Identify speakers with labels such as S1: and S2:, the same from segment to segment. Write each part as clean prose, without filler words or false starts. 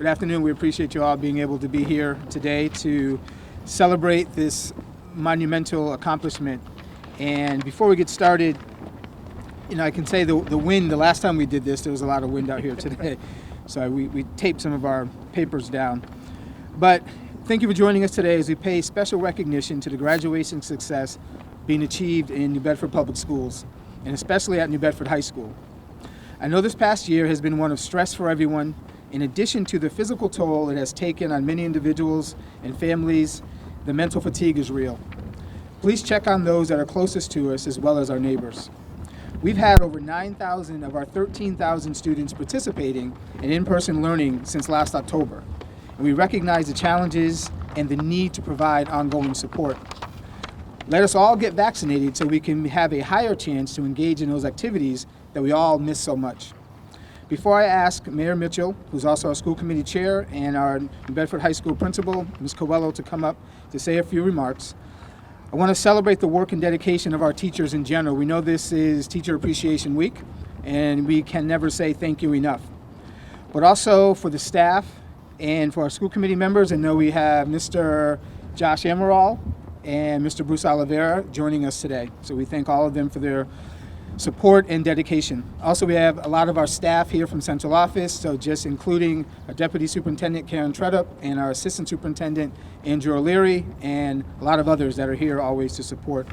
S1: Good afternoon. We appreciate you all being able to be here today to celebrate this monumental accomplishment. And before we get started, I can say the wind, the last time we did this, there was a lot of wind out here today. So we taped some of our papers down. But thank you for joining us today as we pay special recognition to the graduation success being achieved in New Bedford Public Schools, and especially at New Bedford High School. I know this past year has been one of stress for everyone. In addition to the physical toll it has taken on many individuals and families, the mental fatigue is real. Please check on those that are closest to us as well as our neighbors. We've had over 9,000 of our 13,000 students participating in in-person learning since last October, and we recognize the challenges and the need to provide ongoing support. Let us all get vaccinated so we can have a higher chance to engage in those activities that we all miss so much. Before I ask Mayor Mitchell, who's also our school committee chair, and our New Bedford High School principal, Ms. COELHO, to come up to say a few remarks, I want to celebrate the work and dedication of our teachers in general. We know this is Teacher Appreciation Week, and we can never say thank you enough. But also for the staff and for our school committee members, I know we have Mr. Josh Amaral and Mr. Bruce Oliveira joining us today. So we thank all of them for their support and dedication. Also, we have a lot of our staff here from central office, so just including our Deputy Superintendent, Karen Tredup, and our Assistant Superintendent, Andrew O'Leary, and a lot of others that are here always to support.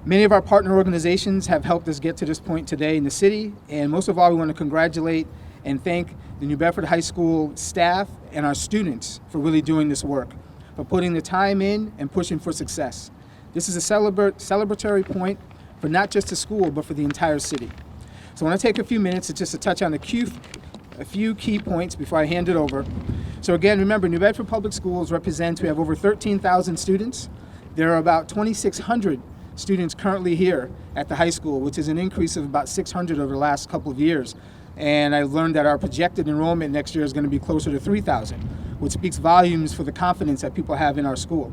S1: Many of our partner organizations have helped us get to this point today in the city, and most of all, we want to congratulate and thank the New Bedford High School staff and our students for really doing this work, for putting the time in and pushing for success. This is a celebratory point for not just the school, but for the entire city. So I want to take a few minutes to touch on a few key points before I hand it over. So again, remember, New Bedford Public Schools represents, we have over 13,000 students. There are about 2,600 students currently here at the high school, which is an increase of about 600 over the last couple of years. And I've learned that our projected enrollment next year is going to be closer to 3,000, which speaks volumes for the confidence that people have in our school.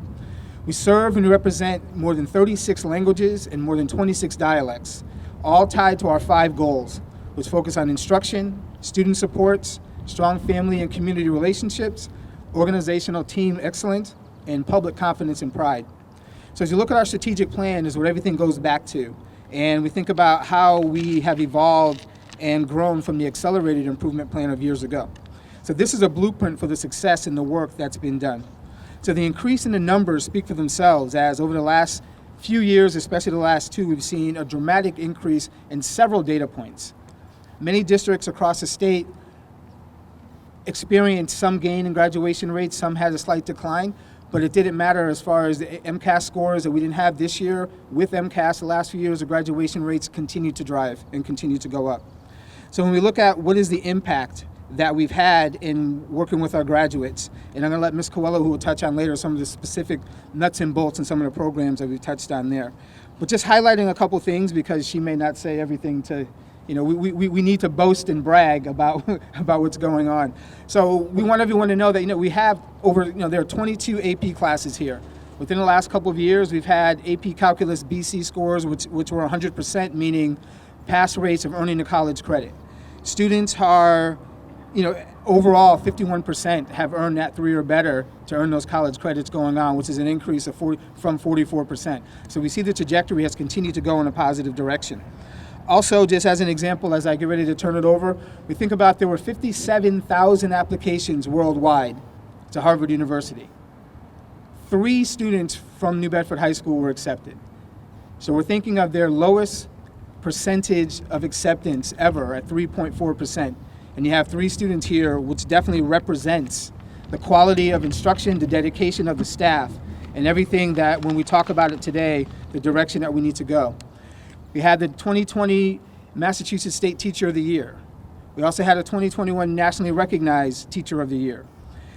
S1: We serve and represent more than 36 languages and more than 26 dialects, all tied to our 5 goals, which focus on instruction, student supports, strong family and community relationships, organizational team excellence, and public confidence and pride. So as you look at our strategic plan is what everything goes back to. And we think about how we have evolved and grown from the accelerated improvement plan of years ago. So this is a blueprint for the success and the work that's been done. So the increase in the numbers speak for themselves, as over the last few years, especially the last 2, we've seen a dramatic increase in several data points. Many districts across the state experienced some gain in graduation rates, some had a slight decline, but it didn't matter as far as the MCAS scores that we didn't have this year. With MCAS, the last few years, the graduation rates continue to drive and continue to go up. So when we look at what is the impact that we've had in working with our graduates, and I'm going to let Ms. COELHO, who will touch on later, some of the specific nuts and bolts and some of the programs that we've touched on there. But just highlighting a couple things, because she may not say everything to, we need to boast and brag about about what's going on. So we want everyone to know that, we have over, there are 22 AP classes here. Within the last couple of years, we've had AP Calculus BC scores, which were 100%, meaning pass rates of earning the college credit. Students are, overall 51% have earned that 3 or better to earn those college credits going on, which is an increase of from 44%. So we see the trajectory has continued to go in a positive direction. Also, just as an example, as I get ready to turn it over, we think about there were 57,000 applications worldwide to Harvard University. 3 students from New Bedford High School were accepted. So we're thinking of their lowest percentage of acceptance ever at 3.4%. And you have 3 students here, which definitely represents the quality of instruction, the dedication of the staff, and everything that, when we talk about it today, the direction that we need to go. We had the 2020 Massachusetts State Teacher of the Year. We also had a 2021 nationally recognized Teacher of the Year.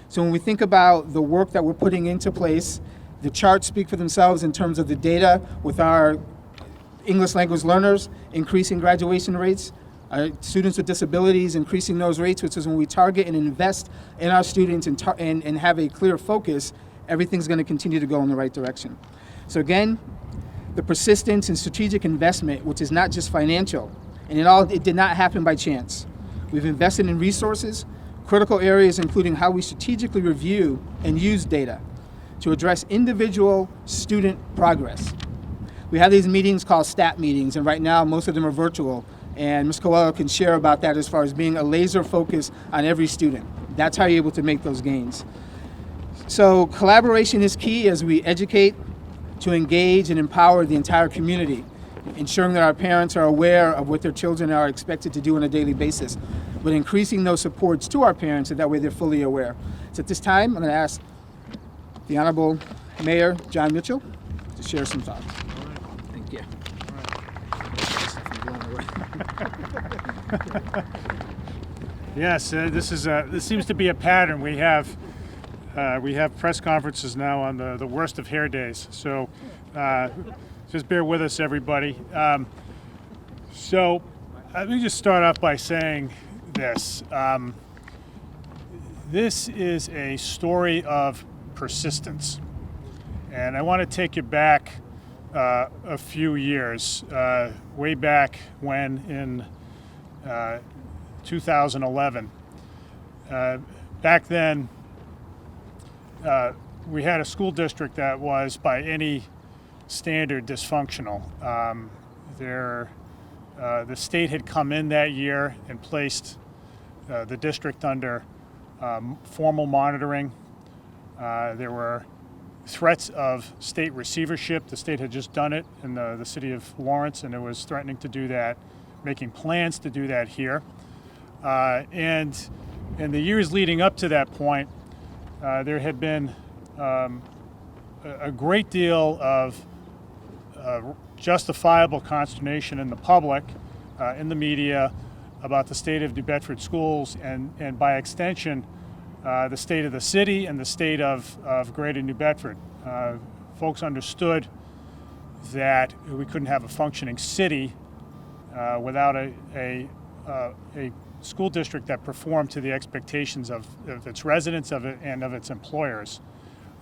S1: So when we think about the work that we're putting into place, the charts speak for themselves in terms of the data with our English language learners increasing graduation rates, students with disabilities increasing those rates, which is when we target and invest in our students and have a clear focus, everything's going to continue to go in the right direction. So again, the persistence and strategic investment, which is not just financial, and it did not happen by chance. We've invested in resources, Critical areas including how we strategically review and use data to address individual student progress. We have these meetings called STAT meetings, and right now most of them are virtual, and Ms. COELHO can share about that as far as being a laser focus on every student. That's how you're able to make those gains. So collaboration is key as we educate to engage and empower the entire community, ensuring that our parents are aware of what their children are expected to do on a daily basis, but increasing those supports to our parents so that way they're fully aware. So at this time, I'm going to ask the Honorable Mayor John Mitchell to share some thoughts. Thank you.
S2: Yes, this seems to be a pattern. We have press conferences now on the worst of hair days. So just bear with us, everybody. So let me just start off by saying this. This is a story of persistence, and I want to take you back a few years, way back when in 2011. Back then, we had a school district that was, by any standard, dysfunctional. The state had come in that year and placed the district under formal monitoring. There were threats of state receivership. The state had just done it in the city of Lawrence, and it was threatening to do that, making plans to do that here. And in the years leading up to that point, there had been a great deal of justifiable consternation in the public, in the media, about the state of New Bedford schools, and by extension, the state of the city and the state of Greater New Bedford. Folks understood that we couldn't have a functioning city without a school district that performed to the expectations of its residents and of its employers.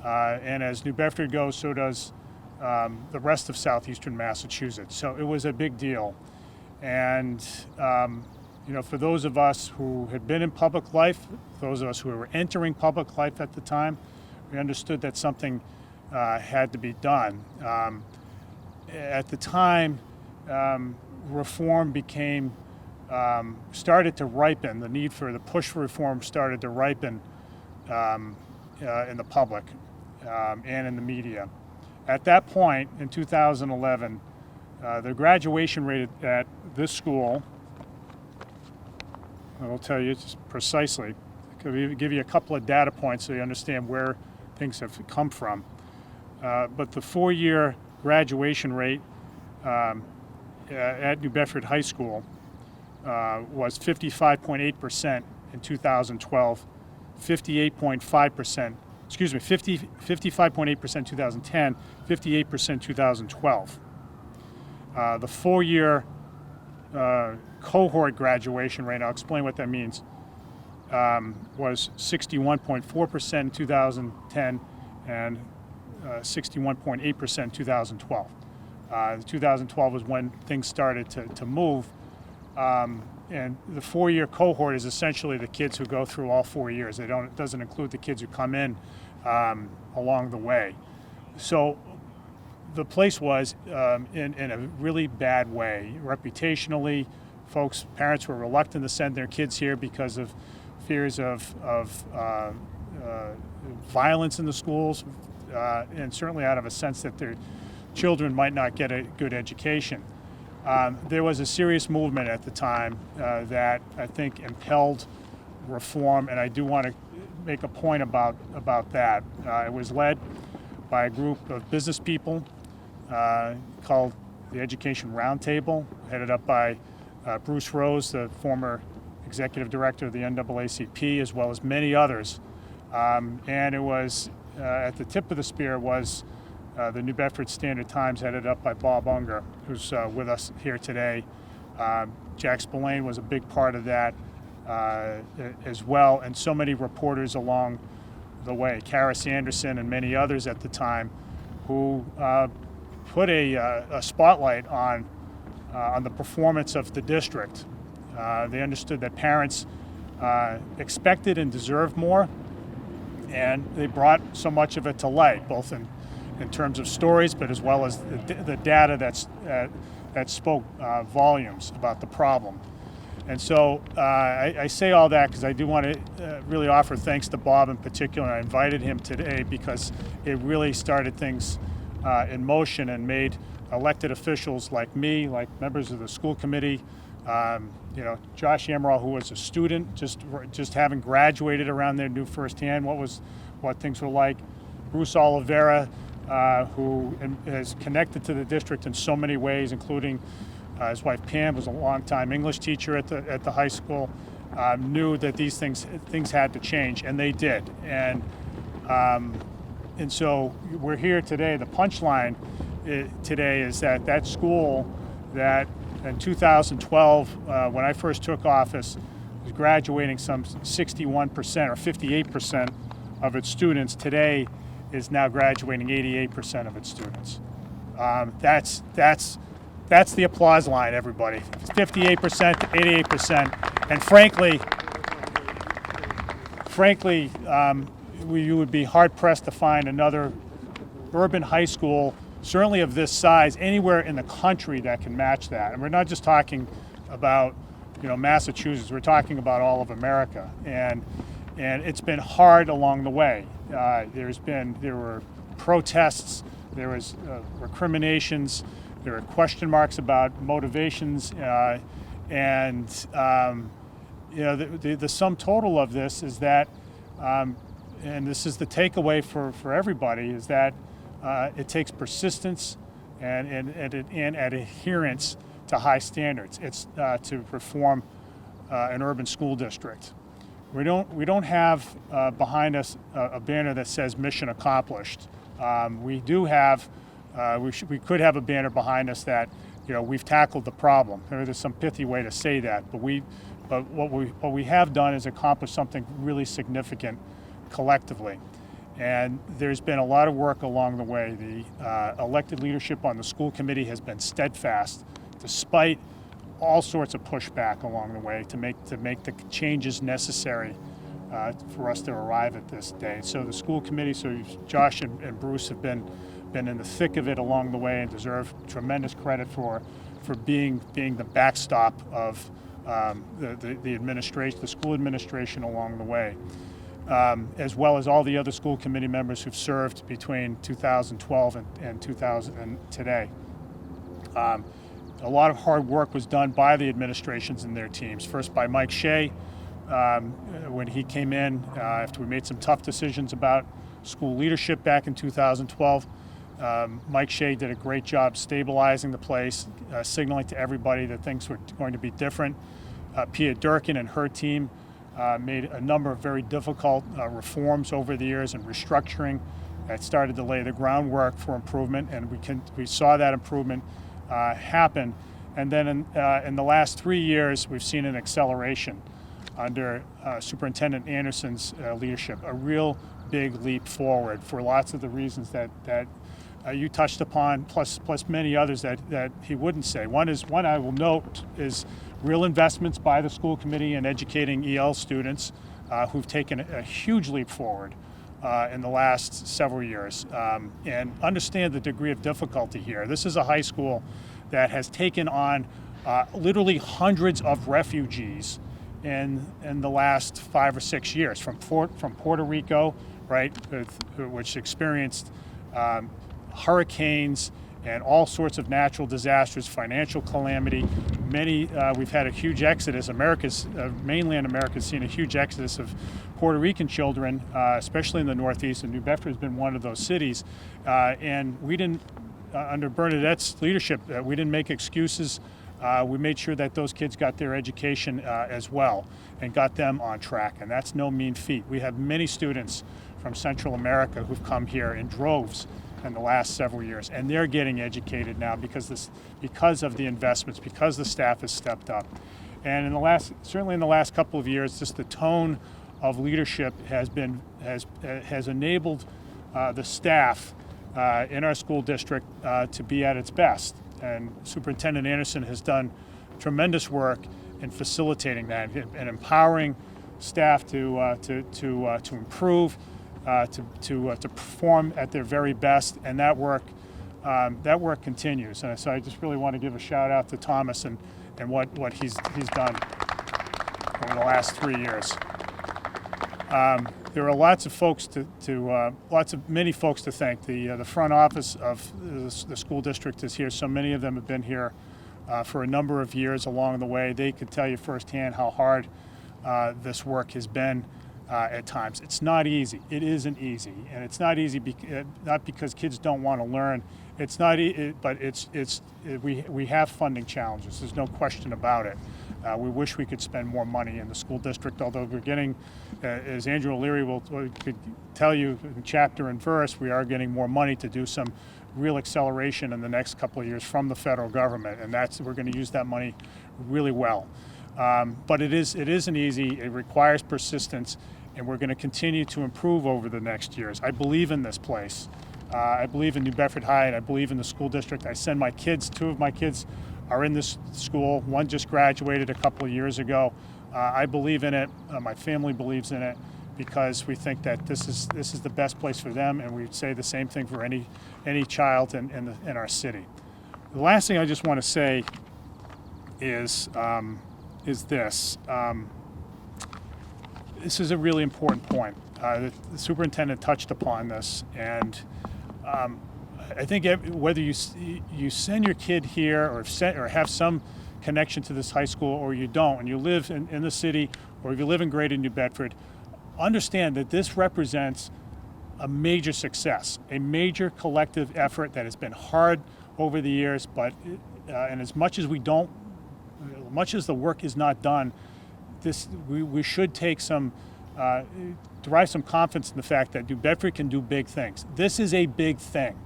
S2: And as New Bedford goes, so does the rest of southeastern Massachusetts. So it was a big deal. And for those of us who had been in public life, those of us who were entering public life at the time, we understood that something had to be done. At the time, reform started to ripen. The need for the push for reform started to ripen in the public and in the media. At that point, in 2011, the graduation rate at this school, I will tell you just precisely, I'll give you a couple of data points so you understand where things have come from. But the four-year graduation rate at New Bedford High School was 55.8% in 2012, 55.8% in 2010, 58% 2012. The four-year cohort graduation rate, I'll explain what that means, was 61.4% in 2010 and 61.8% in 2012. 2012 was when things started to move. And the four-year cohort is essentially the kids who go through all 4 years. It doesn't include the kids who come in along the way. So the place was in a really bad way. Reputationally, parents were reluctant to send their kids here because of fears of violence in the schools, and certainly out of a sense that their children might not get a good education. There was a serious movement at the time that I think impelled reform, and I do want to make a point about that. It was led by a group of business people called the Education Roundtable, headed up by Bruce Rose, the former executive director of the NAACP, as well as many others. And it was at the tip of the spear was the New Bedford Standard Times, headed up by Bob Unger, who's with us here today. Jack Spillane was a big part of that as well, and so many reporters along the way, Karis Anderson and many others at the time, who put a spotlight on the performance of the district. They understood that parents expected and deserved more, and they brought so much of it to light, both in terms of stories, but as well as the data that spoke volumes about the problem. And so I say all that because I do want to really offer thanks to Bob in particular. I invited him today because it really started things in motion and made elected officials like me, like members of the school committee, Josh Amaral, who was a student, just having graduated around there, knew firsthand what things were like. Bruce Oliveira, who is connected to the district in so many ways, including his wife Pam was a longtime English teacher at the high school, knew that these things had to change, and they did. And so we're here today. The punchline today is that school that in 2012, when I first took office, was graduating some 61% or 58% of its students. Today is now graduating 88% of its students. That's the applause line, everybody. 58% to 88%. And frankly, you would be hard-pressed to find another urban high school, certainly of this size, anywhere in the country that can match that. And we're not just talking about, Massachusetts. We're talking about all of America. And it's been hard along the way. There were protests, there was recriminations, there are question marks about motivations, and the sum total of this is that, and this is the takeaway for everybody, is that it takes persistence and adherence to high standards. It's to reform an urban school district. We don't have behind us a banner that says "Mission Accomplished." We do have. We could have a banner behind us that, we've tackled the problem. There's some pithy way to say that, but what we have done is accomplish something really significant collectively. And there's been a lot of work along the way. The elected leadership on the school committee has been steadfast, despite all sorts of pushback along the way, to make the changes necessary for us to arrive at this day. So the school committee, so Josh and Bruce have been in the thick of it along the way and deserve tremendous credit for being the backstop of the administration, the school administration along the way, as well as all the other school committee members who've served between 2012 and 2000 and today. A lot of hard work was done by the administrations and their teams. First by Mike Shea when he came in after we made some tough decisions about school leadership back in 2012. Mike Shea did a great job stabilizing the place, signaling to everybody that things were going to be different. Pia Durkin and her team made a number of very difficult reforms over the years and restructuring that started to lay the groundwork for improvement, and we saw that improvement happen. And then in the last 3 years, we've seen an acceleration under Superintendent Anderson's leadership, a real big leap forward for lots of the reasons that you touched upon, plus many others that he wouldn't say. One I will note is real investments by the school committee in educating EL students who've taken a huge leap forward in the last several years, and understand the degree of difficulty here. This is a high school that has taken on literally hundreds of refugees in the last 5 or 6 years from Puerto Rico, right, which experienced hurricanes and all sorts of natural disasters, financial calamity. We've had a huge exodus. Mainland America has seen a huge exodus of Puerto Rican children, especially in the Northeast, and New Bedford has been one of those cities. And we didn't, under Bernadette's leadership, we didn't make excuses. We made sure that those kids got their education as well and got them on track, and that's no mean feat. We have many students from Central America who've come here in droves in the last several years, and they're getting educated now because of the investments, because the staff has stepped up. And certainly in the last couple of years, just the tone of leadership has enabled the staff in our school district to be at its best. And Superintendent Anderson has done tremendous work in facilitating that and empowering staff to improve, to perform at their very best, and that work continues. And so I just really want to give a shout out to Thomas and what he's done over the last 3 years. There are lots of folks many folks to thank. The front office of the school district is here. So many of them have been here for a number of years along the way. They could tell you firsthand how hard this work has been at times. It's not easy. It isn't easy, and it's not easy not because kids don't want to learn. It's not, but we have funding challenges. There's no question about it. We wish we could spend more money in the school district, although we're getting, as Andrew O'Leary could tell you in chapter and verse, we are getting more money to do some real acceleration in the next couple of years from the federal government, and we're going to use that money really well. But it isn't easy. It requires persistence, and we're going to continue to improve over the next years. I believe in this place. I believe in New Bedford High, and I believe in the school district. I send my kids, 2 of my kids are in this school. One just graduated a couple of years ago. I believe in it. My family believes in it because we think that this is the best place for them, and we say the same thing for any child in our city. The last thing I just want to say is this. This is a really important point. The superintendent touched upon this, and I think whether you send your kid here or have some connection to this high school or you don't, and you live in the city or if you live in Greater New Bedford, understand that this represents a major success, a major collective effort that has been hard over the years, but and as much as the work is not done, we should take derive some confidence in the fact that New Bedford can do big things. This is a big thing.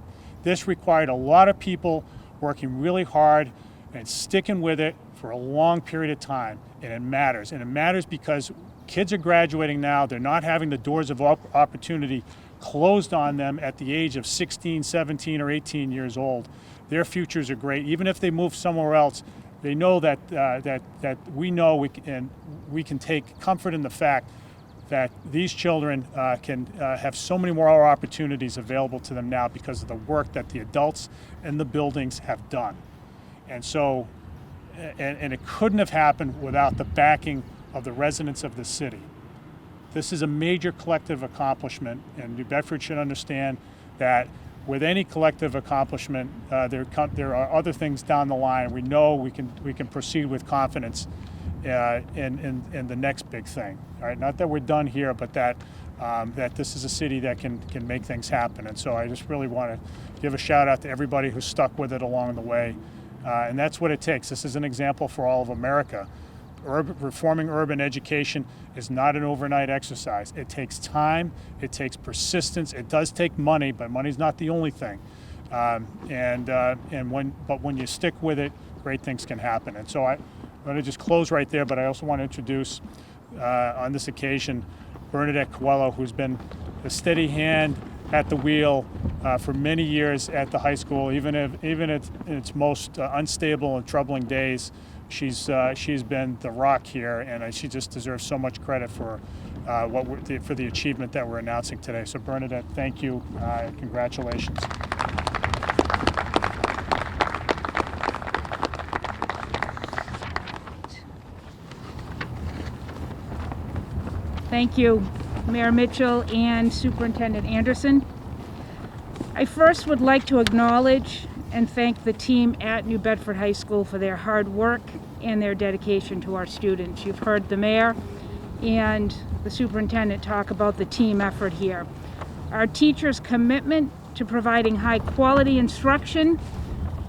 S2: This required a lot of people working really hard and sticking with it for a long period of time, and it matters. And it matters because kids are graduating now. They're not having the doors of opportunity closed on them at the age of 16, 17, or 18 years old. Their futures are great. Even if they move somewhere else, they know that we know we can take comfort in the fact that these children can have so many more opportunities available to them now because of the work that the adults and the buildings have done. And so, and it couldn't have happened without the backing of the residents of the city. This is a major collective accomplishment, and New Bedford should understand that with any collective accomplishment, there are other things down the line. We know we can proceed with confidence in the next big thing. All right, not that we're done here, but that this is a city that can make things happen. And so I just really want to give a shout out to everybody who stuck with it along the way. And that's what it takes. This is an example for all of America. Reforming urban education is not an overnight exercise. It takes time, it takes persistence, it does take money, but money's not the only thing. But when you stick with it, great things can happen. And so I'm going to just close right there, but I also want to introduce on this occasion Bernadette Coelho, who's been a steady hand at the wheel for many years at the high school, even in its most unstable and troubling days. She's been the rock here, and she just deserves so much credit for for the achievement that we're announcing today. So Bernadette, thank you, and congratulations.
S3: Thank you, Mayor Mitchell and Superintendent Anderson. I first would like to acknowledge and thank the team at New Bedford High School for their hard work and their dedication to our students. You've heard the mayor and the superintendent talk about the team effort here. Our teachers' commitment to providing high quality instruction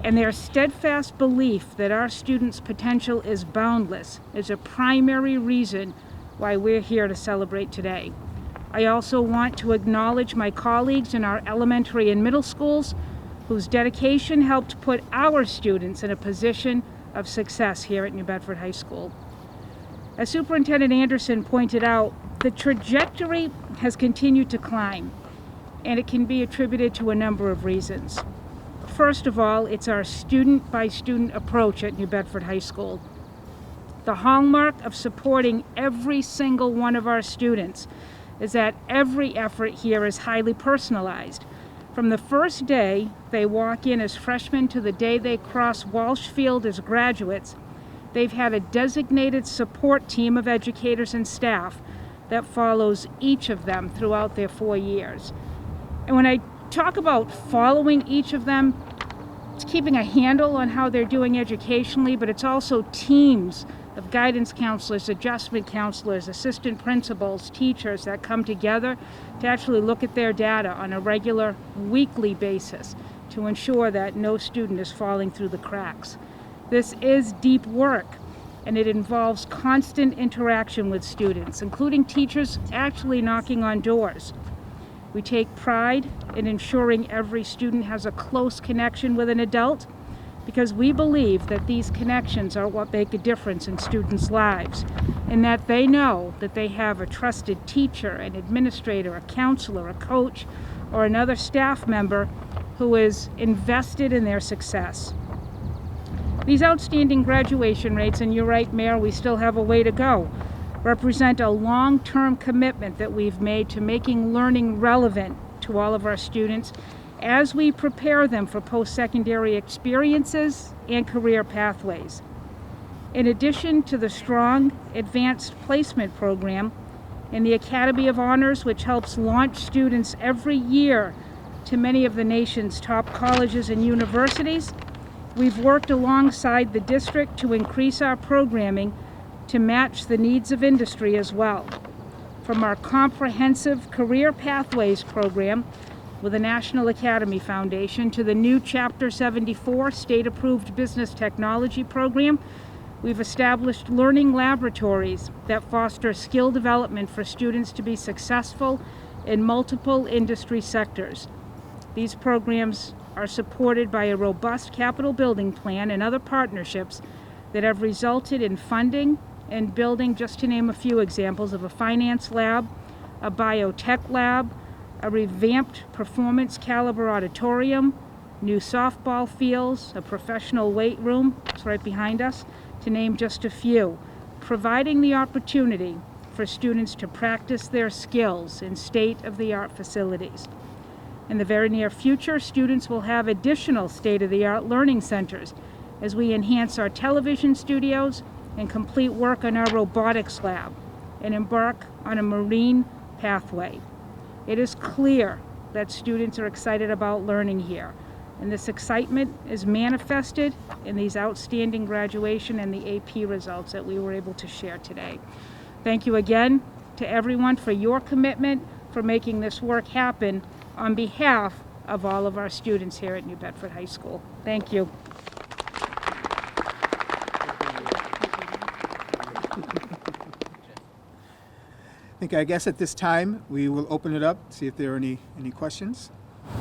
S3: and their steadfast belief that our students' potential is boundless is a primary reason why we're here to celebrate today. I also want to acknowledge my colleagues in our elementary and middle schools whose dedication helped put our students in a position of success here at New Bedford High School. As Superintendent Anderson pointed out, the trajectory has continued to climb, and it can be attributed to a number of reasons. First of all, it's our student-by-student approach at New Bedford High School. The hallmark of supporting every single one of our students is that every effort here is highly personalized. From the first day they walk in as freshmen to the day they cross Walsh Field as graduates, they've had a designated support team of educators and staff that follows each of them throughout their 4 years. And when I talk about following each of them, it's keeping a handle on how they're doing educationally, but it's also teams of guidance counselors, adjustment counselors, assistant principals, teachers that come together to actually look at their data on a regular weekly basis to ensure that no student is falling through the cracks. This is deep work, and it involves constant interaction with students, including teachers actually knocking on doors. We take pride in ensuring every student has a close connection with an adult, because we believe that these connections are what make a difference in students' lives, and that they know that they have a trusted teacher, an administrator, a counselor, a coach, or another staff member who is invested in their success. These outstanding graduation rates, and you're right, Mayor, we still have a way to go, represent a long-term commitment that we've made to making learning relevant to all of our students as we prepare them for post-secondary experiences and career pathways. In addition to the strong advanced placement program and the Academy of Honors, which helps launch students every year to many of the nation's top colleges and universities, we've worked alongside the district to increase our programming to match the needs of industry as well. From our comprehensive career pathways program with the National Academy Foundation to the new Chapter 74 state-approved business technology program, we've established learning laboratories that foster skill development for students to be successful in multiple industry sectors. These programs are supported by a robust capital building plan and other partnerships that have resulted in funding and building, just to name a few examples, of a finance lab, a biotech lab, a revamped performance caliber auditorium, new softball fields, a professional weight room, it's right behind us, to name just a few, providing the opportunity for students to practice their skills in state-of-the-art facilities. In the very near future, students will have additional state-of-the-art learning centers as we enhance our television studios and complete work on our robotics lab and embark on a marine pathway. It is clear that students are excited about learning here, and this excitement is manifested in these outstanding graduation and the AP results that we were able to share today. Thank you again to everyone for your commitment, for making this work happen on behalf of all of our students here at New Bedford High School. Thank you.
S1: I guess at this time we will open it up, see if there are any questions.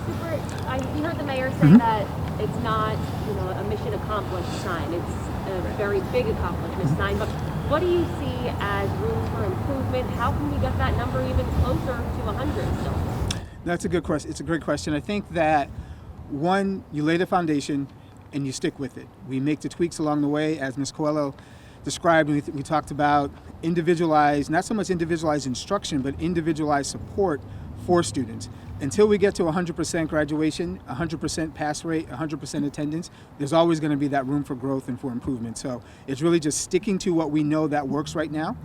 S4: You heard the mayor say that it's not, a mission accomplished sign. It's a very big accomplishment sign. But what do you see as room for improvement? How can we get that number even closer to 100 still?
S1: That's a good question. It's a great question. I think that, one, you lay the foundation and you stick with it. We make the tweaks along the way, as Ms. COELHO described. We talked about individualized, not so much individualized instruction, but individualized support for students. Until we get to 100% graduation, 100% pass rate, 100% attendance, there's always going to be that room for growth and for improvement. So it's really just sticking to what we know that works right now.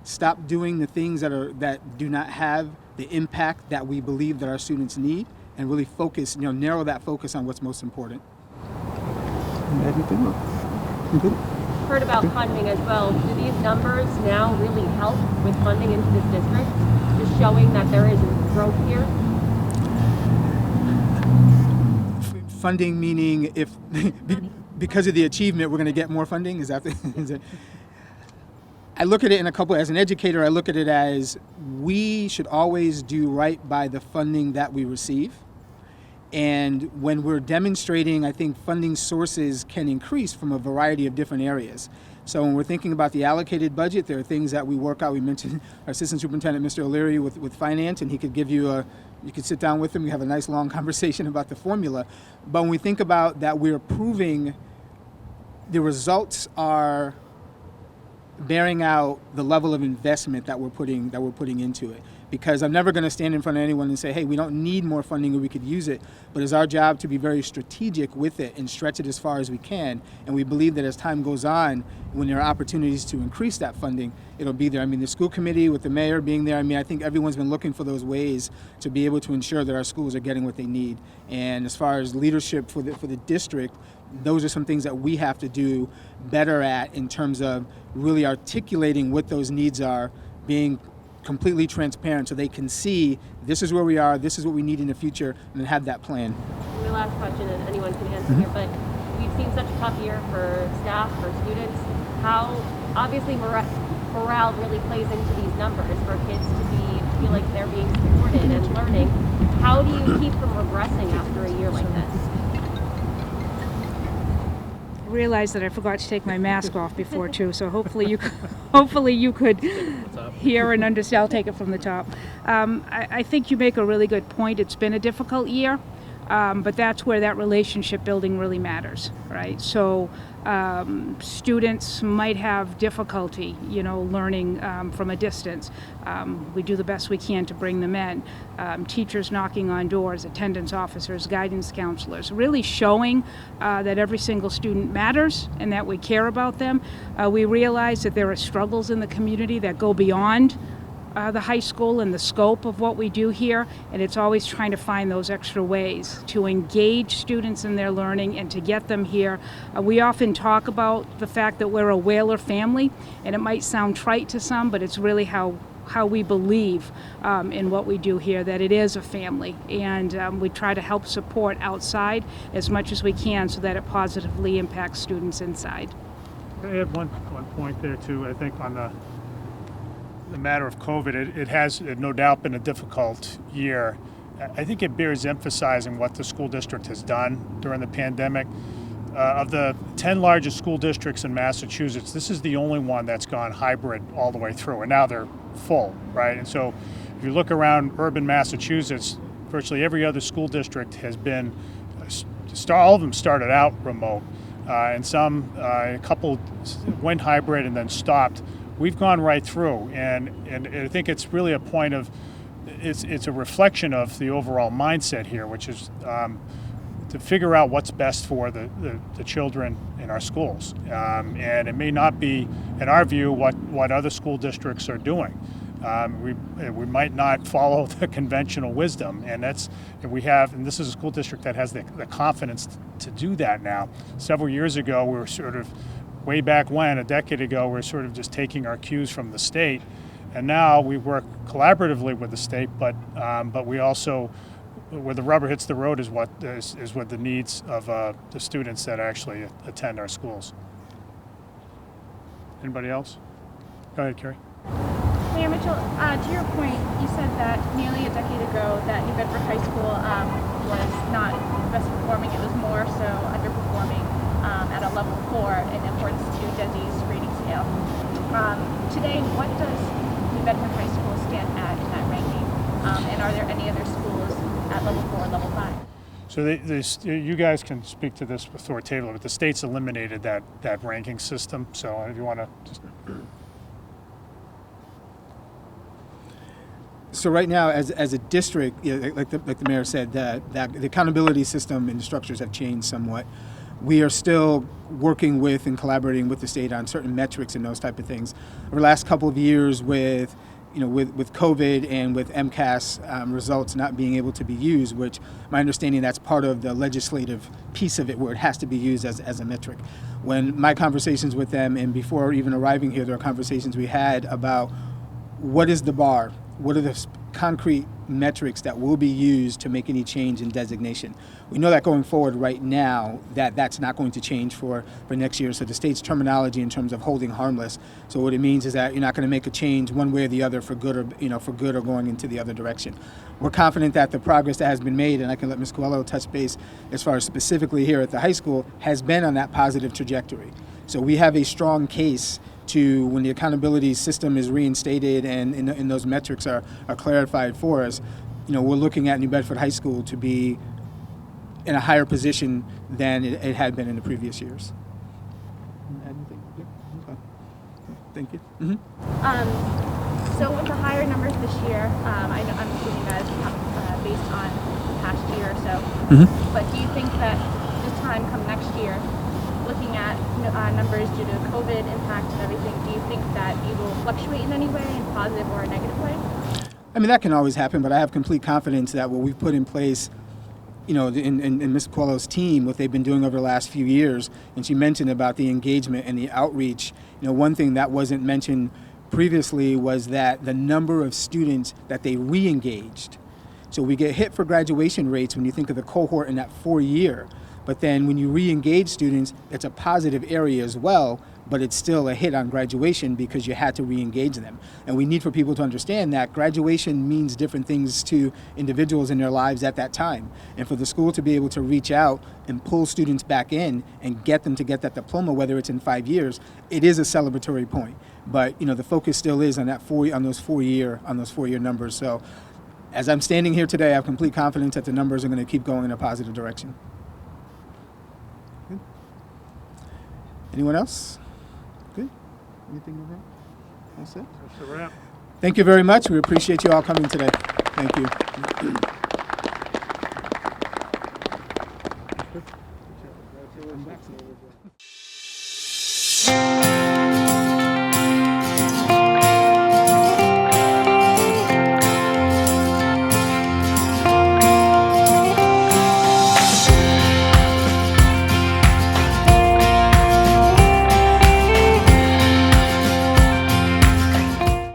S1: Stop doing the things that do not have the impact that we believe that our students need, and really focus, narrow that focus on what's most important.
S4: Heard about funding as well. Do these numbers now really help with funding into this district? Just showing that there is growth here?
S1: Funding meaning if because of the achievement we're going to get more funding? Is that I look at it in a couple, as an educator, I look at it as we should always do right by the funding that we receive. And when we're demonstrating, I think funding sources can increase from a variety of different areas. So when we're thinking about the allocated budget, there are things that we work out. We mentioned our Assistant Superintendent, Mr. O'Leary, with finance, and he could give you you could sit down with him, we have a nice long conversation about the formula. But when we think about that, we're proving the results are bearing out the level of investment that we're putting into it. Because I'm never going to stand in front of anyone and say, hey, we don't need more funding or we could use it. But it's our job to be very strategic with it and stretch it as far as we can. And we believe that as time goes on, when there are opportunities to increase that funding, it'll be there. I mean, the school committee with the mayor being there, I mean, I think everyone's been looking for those ways to be able to ensure that our schools are getting what they need. And as far as leadership for the district, those are some things that we have to do better at in terms of really articulating what those needs are, being completely transparent so they can see this is where we are, this is what we need in the future, and then have that plan.
S4: My last question, and anyone can answer here, but we've seen such a tough year for staff, for students. How obviously morale really plays into these numbers for kids to feel like they're being supported and learning. How do you keep from regressing after a year like this?
S3: Realize that I forgot to take my mask off before too, so hopefully you could hear and understand. I'll take it from the top. I think you make a really good point. It's been a difficult year, but that's where that relationship building really matters, right? So students might have difficulty, learning from a distance. We do the best we can to bring them in. Teachers knocking on doors, attendance officers, guidance counselors, really showing that every single student matters and that we care about them. We realize that there are struggles in the community that go beyond the high school and the scope of what we do here, and it's always trying to find those extra ways to engage students in their learning and to get them here. We often talk about the fact that we're a Whaler family, and it might sound trite to some, but it's really how we believe in what we do here, that it is a family, and we try to help support outside as much as we can so that it positively impacts students inside.
S2: I add one point there too. I think on the matter of COVID, it has no doubt been a difficult year. I think it bears emphasizing what the school district has done during the pandemic. Of the 10 largest school districts in Massachusetts, this is the only one that's gone hybrid all the way through, and now they're full, right? And so if you look around urban Massachusetts, virtually every other school district has been, all of them started out remote, and some, a couple went hybrid and then stopped. We've gone right through, and I think it's really a point of, it's a reflection of the overall mindset here, which is to figure out what's best for the children in our schools. And it may not be, in our view, what other school districts are doing. We might not follow the conventional wisdom, and this is a school district that has the confidence to do that now. Several years ago, we were sort of, way back when, a decade ago, we're sort of just taking our cues from the state, and now we work collaboratively with the state, but we also, where the rubber hits the road is with the needs of the students that actually attend our schools. Anybody else? Go ahead, Carrie.
S5: Mayor Mitchell, to your point, you said that nearly a decade ago that New Bedford High School was not best performing, it was more so underperforming at a level 4 in accordance to DESI's rating scale. Today, what does New Bedford High School stand at in that ranking? And are there any other schools at level 4 and level 5?
S2: So you guys can speak to this authoritatively, but the state's eliminated that ranking system. So if you want to just...
S1: So right now, as a district, like the mayor said, that the accountability system and the structures have changed somewhat. We are still working with and collaborating with the state on certain metrics and those type of things. Over the last couple of years, with COVID and with MCAS results not being able to be used, which my understanding that's part of the legislative piece of it where it has to be used as a metric. When my conversations with them, and before even arriving here, there are conversations we had about what is the bar, what are the concrete metrics that will be used to make any change in designation. We know that going forward right now that's not going to change for next year. So the state's terminology in terms of holding harmless. So what it means is that you're not going to make a change one way or the other for good or going into the other direction. We're confident that the progress that has been made, and I can let Ms. COELHO touch base as far as specifically here at the high school, has been on that positive trajectory. So we have a strong case to when the accountability system is reinstated and those metrics are clarified for us, we're looking at New Bedford High School to be in a higher position than it had been in the previous years. Thank you.
S5: So with the higher numbers this year, I know, I'm assuming that is based on the past year or so. But do you think that this time come next year, looking at numbers due to COVID impact and everything, do you think that it will fluctuate in any way, in positive or a negative way?
S1: I mean, that can always happen, but I have complete confidence that what we've put in place, you know, in Ms. COELHO's team, what they've been doing over the last few years, and she mentioned about the engagement and the outreach. You know, one thing that wasn't mentioned previously was that the number of students that they re-engaged. So we get hit for graduation rates when you think of the cohort in that 4-year, but then when you re-engage students, it's a positive area as well, but it's still a hit on graduation because you had to re-engage them. And we need for people to understand that graduation means different things to individuals in their lives at that time. And for the school to be able to reach out and pull students back in and get them to get that diploma, whether it's in 5 years, it is a celebratory point. But you know, the focus still is on that those 4-year numbers. So as I'm standing here today, I have complete confidence that the numbers are going to keep going in a positive direction. Good. Anyone else? Good. Anything to that? That's it.
S2: That's a wrap.
S1: Thank you very much. We appreciate you all coming today. Thank you.